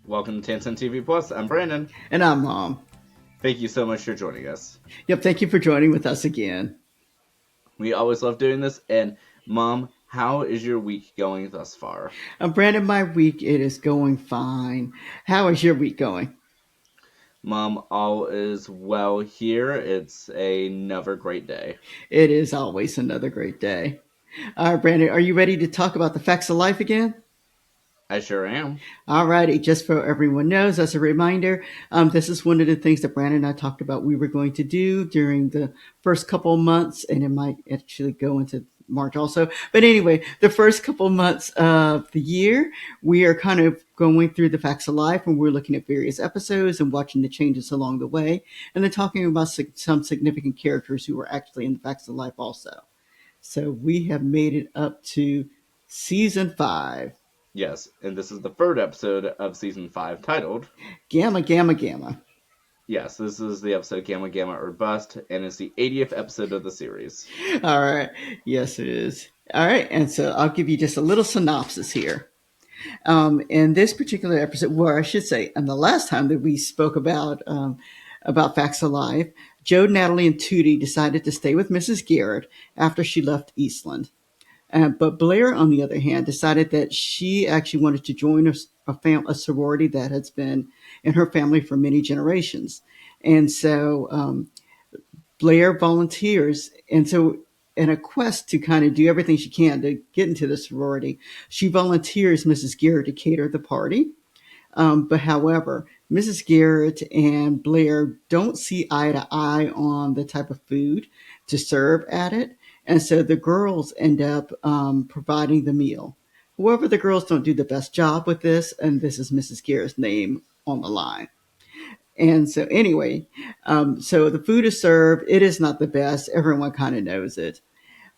Welcome to Tansson TV Plus. I'm Brandon. And I'm Mom. Thank you so much for joining us. Yep, thank you for joining with us again. We always love doing this. And Mom, how is your week going thus far? Brandon, my week, it is going fine. How is your week going? Mom, all is well here. It's another great day. It is always another great day. All right, Brandon, are you ready to talk about the facts of life again? I sure am. All righty, just so everyone knows, as a reminder, this is one of the things that Brandon and I talked about we were going to do during the first couple of months, and it might actually go into March also. But anyway, the first couple of months of the year, we are kind of going through the facts of life, and we're looking at various episodes and watching the changes along the way, and then talking about some significant characters who were actually in the facts of life also. So we have made it up to season 5. Yes, and this is the third episode of season 5 titled, Gamma, gamma, gamma. yes, this is the episode Gamma Gamma or Bust, and it's the 80th episode of the series. All right. Yes, it is. All right. And so I'll give you just a little synopsis here. In this particular episode, well, I should say, and the last time that we spoke about Facts Alive, Joe, Natalie, and Tootie decided to stay with Mrs. Garrett after she left Eastland. But Blair, on the other hand, decided that she actually wanted to join a sorority that has been in her family for many generations. And so Blair volunteers. And so, in a quest to kind of do everything she can to get into the sorority, she volunteers Mrs. Garrett to cater the party. But however, Mrs. Garrett and Blair don't see eye to eye on the type of food to serve at it. And so the girls end up providing the meal. However, the girls don't do the best job with this, and this is Mrs. Garrett's name on the line. And so, anyway, so the food is served. It is not the best. Everyone kind of knows it.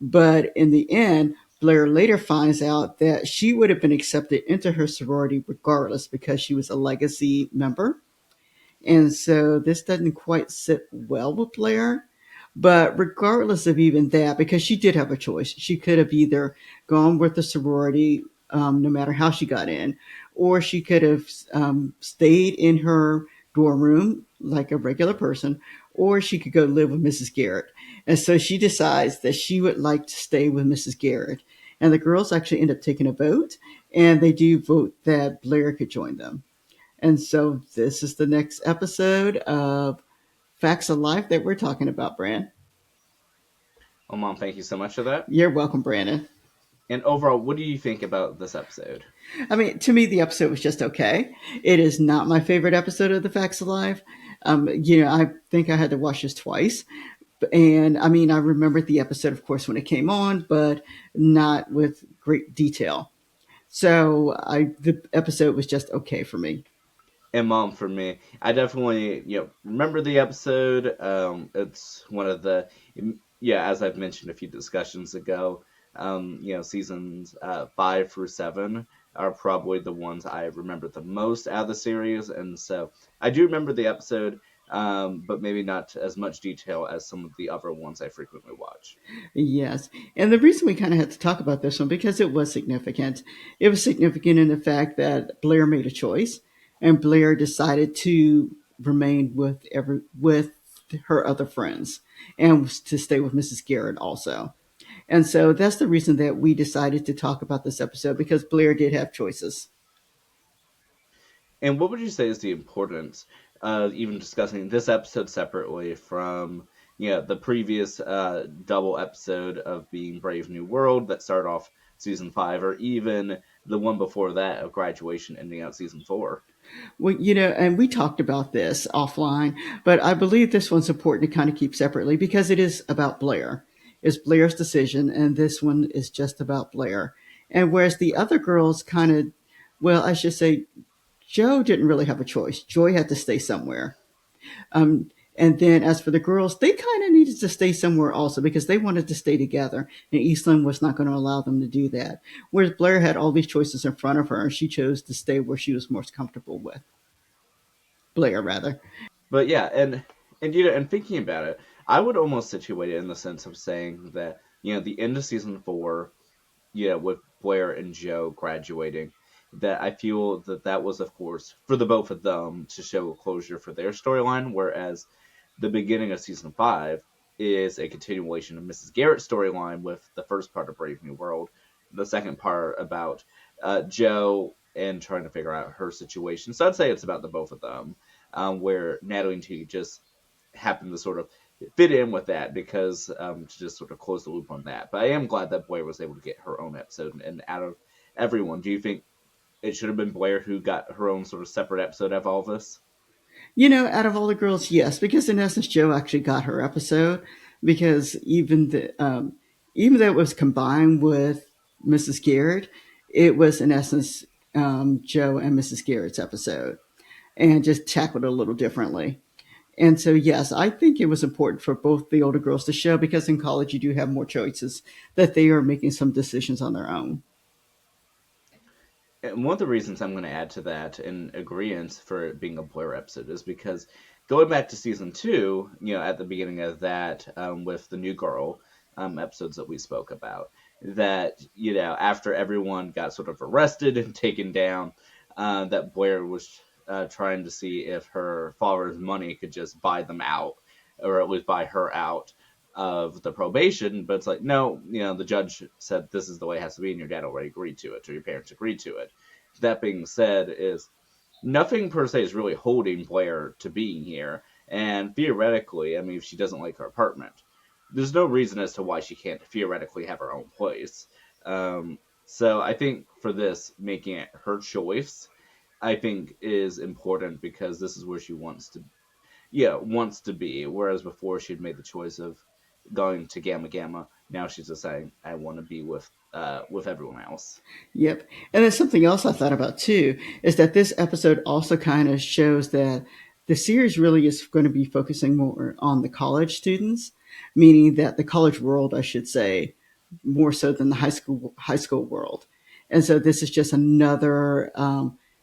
But in the end, Blair later finds out that she would have been accepted into her sorority regardless because she was a legacy member. And so this doesn't quite sit well with Blair. But regardless of even that, because she did have a choice, she could have either gone with the sorority, no matter how she got in, or she could have stayed in her dorm room like a regular person, or she could go live with Mrs. Garrett. And so she decides that she would like to stay with Mrs. Garrett. And the girls actually end up taking a vote, and they do vote that Blair could join them. And so this is the next episode of Facts of Life that we're talking about, Brand. Oh, Mom, thank you so much for that. You're welcome, Brandon. And overall, what do you think about this episode? I mean, to me, the episode was just okay. It is not my favorite episode of The Facts of Life. I think I had to watch this twice. And I mean, I remembered the episode, of course, when it came on, but not with great detail. So the episode was just okay for me. And Mom, for me, I definitely remember the episode. It's one of the as I've mentioned a few discussions ago. Seasons 5 through 7 are probably the ones I remember the most out of the series, and so I do remember the episode, but maybe not as much detail as some of the other ones I frequently watch. Yes. And the reason we kind of had to talk about this one because it was significant. It was significant in the fact that Blair made a choice and Blair decided to remain with her other friends and to stay with Mrs. Garrett also. And so that's the reason that we decided to talk about this episode because Blair did have choices. And what would you say is the importance of even discussing this episode separately from the previous double episode of Being Brave New World that started off season 5, or even the one before that of Graduation ending out season 4? Well, and we talked about this offline, but I believe this one's important to kind of keep separately because it is about Blair. It's Blair's decision, and this one is just about Blair. And whereas the other girls kind of, well, I should say, Joe didn't really have a choice. Joy had to stay somewhere. And then as for the girls, they kind of needed to stay somewhere also because they wanted to stay together. And Eastland was not going to allow them to do that. Whereas Blair had all these choices in front of her and she chose to stay where she was most comfortable with. Blair, rather. But yeah, and thinking about it, I would almost situate it in the sense of saying that the end of season 4, with Blair and Joe graduating, that I feel that that was, of course, for the both of them to show closure for their storyline, whereas the beginning of season 5 is a continuation of Mrs. Garrett's storyline with the first part of Brave New World, the second part about Joe and trying to figure out her situation. So I'd say it's about the both of them, where Natalie and T just happen to sort of fit in with that because to just sort of close the loop on that. But I am glad that Blair was able to get her own episode. And out of everyone, do you think it should have been Blair who got her own sort of separate episode of all this? Out of all the girls, yes, because in essence, Joe actually got her episode because even though it was combined with Mrs. Garrett, it was in essence Joe and Mrs. Garrett's episode, and just tackled it a little differently. And so, yes, I think it was important for both the older girls to show because in college you do have more choices that they are making some decisions on their own. And one of the reasons I'm going to add to that in agreement for it being a Blair episode is because going back to season 2, at the beginning of that, with the new girl episodes that we spoke about, that, after everyone got sort of arrested and taken down, that Blair was trying to see if her father's money could just buy them out, or at least buy her out of the probation. But it's like, no, the judge said this is the way it has to be, and your dad already agreed to it, or your parents agreed to it. That being said, is nothing per se is really holding Blair to being here. And theoretically, I mean, if she doesn't like her apartment, there's no reason as to why she can't theoretically have her own place. So I think for this, making it her choice, I think is important because this is where she wants to be. Whereas before she'd made the choice of going to Gamma Gamma. Now she's just saying, I want to be with everyone else. Yep. And then something else I thought about too is that this episode also kind of shows that the series really is going to be focusing more on the college students, meaning that the college world, I should say, more so than the high school world. And so this is just another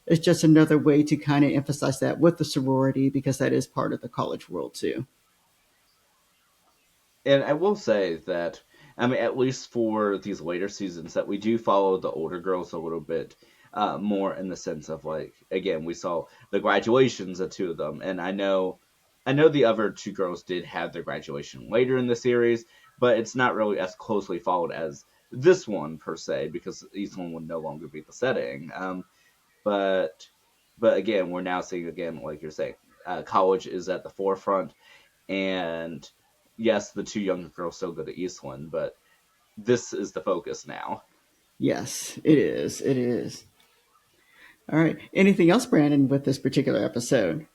it's just another way to kind of emphasize that with the sorority because that is part of the college world too. And I will say that, I mean, at least for these later seasons, that we do follow the older girls a little bit more in the sense of like, again, we saw the graduations of two of them, and I know the other two girls did have their graduation later in the series, but it's not really as closely followed as this one per se because each one would no longer be the setting. But but again, we're now seeing again, like you're saying, college is at the forefront, and yes, the two younger girls still go to Eastland, but this is the focus now. Yes, it is. It is. All right. Anything else, Brandon, with this particular episode?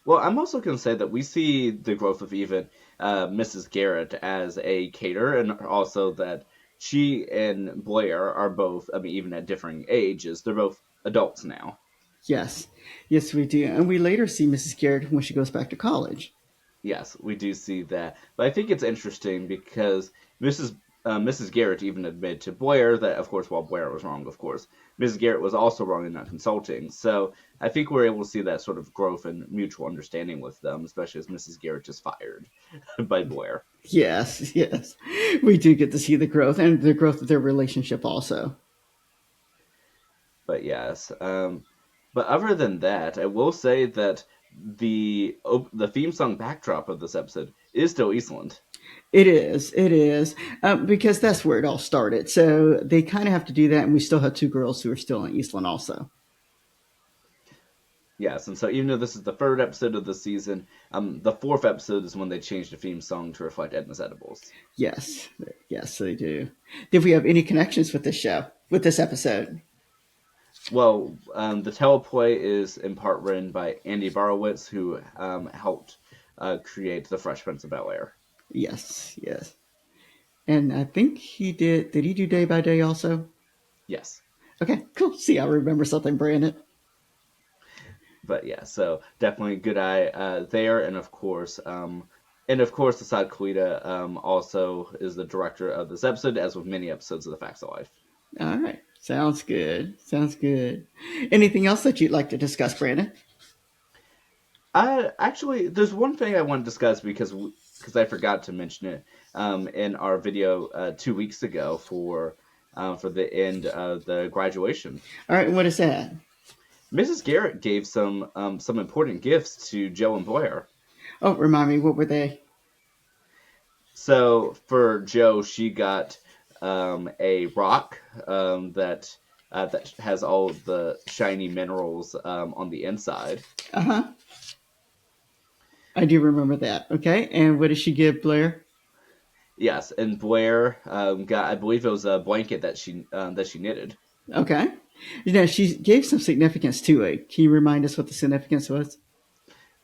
Well, I'm also going to say that we see the growth of even Mrs. Garrett as a caterer, and also that she and Blair are both, I mean, even at differing ages, they're both adults now. Yes, yes, we do. And we later see Mrs. Garrett when she goes back to college. Yes, we do see that. But I think it's interesting because Mrs. Garrett even admitted to Blair that, of course, while Blair was wrong, of course, Mrs. Garrett was also wrong in not consulting. So I think we're able to see that sort of growth and mutual understanding with them, especially as Mrs. Garrett is fired by Blair. Yes, yes. We do get to see the growth and the growth of their relationship also. But yes, but other than that, I will say that the theme song backdrop of this episode is still Eastland. It is, it is, because that's where it all started. So they kind of have to do that, and we still have two girls who are still in Eastland also. Yes, and so even though this is the third episode of the season, the fourth episode is when they changed the theme song to reflect Edna's Edibles. Yes, yes, they do. Did we have any connections with this show, with this episode? Well, the teleplay is in part written by Andy Borowitz, who helped create The Fresh Prince of Bel Air. Yes, yes. And I think he did. Did he do Day by Day also? Yes, Okay, cool. See, I remember something, Brandon. but yeah, so definitely good eye there, and of course, Assad Kalita also is the director of this episode, as with many episodes of The Facts of Life. All right. Sounds good. Sounds good. Anything else that you'd like to discuss, Brandon? Actually, there's one thing I want to discuss because I forgot to mention it in our video 2 weeks ago for for the end of the graduation. All right, and what is that? Mrs. Garrett gave some important gifts to Joe and Blair. Oh, remind me, what were they? So for Joe, she got a rock that has all the shiny minerals on the inside. Uh huh. I do remember that. Okay, and what did she give Blair? Yes, and Blair got, I believe it was a blanket that she knitted. Okay. You know, she gave some significance to it. Can you remind us what the significance was?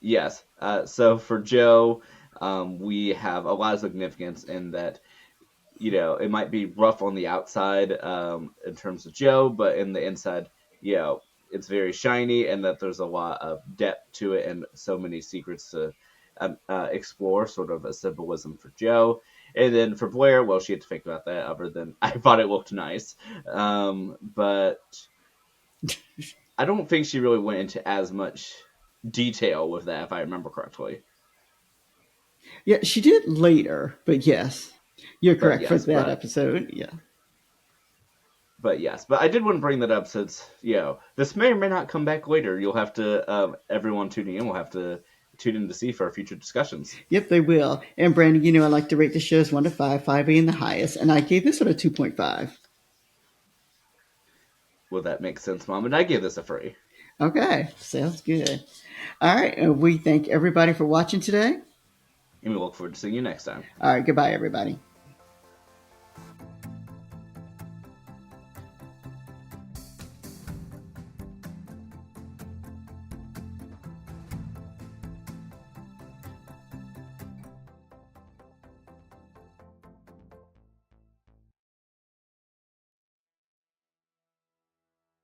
Yes. So for Joe, we have a lot of significance in that, it might be rough on the outside in terms of Joe, but in the inside, it's very shiny, and that there's a lot of depth to it, and so many secrets to explore, sort of a symbolism for Joe. And then for Blair, well, she had to think about that. Other than I thought it looked nice, but I don't think she really went into as much detail with that, if I remember correctly. Yeah, she did later, but yes, you're But correct for yes, that but episode. Yeah. But yes, but I did want to bring that up since this may or may not come back later. You'll have to everyone tuning in will have to tune in to see for our future discussions. Yep, they will. And Brandon, you know, I like to rate the shows 1 to 5, 5 being the highest, and I gave this one a 2.5. Will that make sense, Mom? And I give this a free. Okay, sounds good. All right, and we thank everybody for watching today. And we look forward to seeing you next time. All right, goodbye, everybody.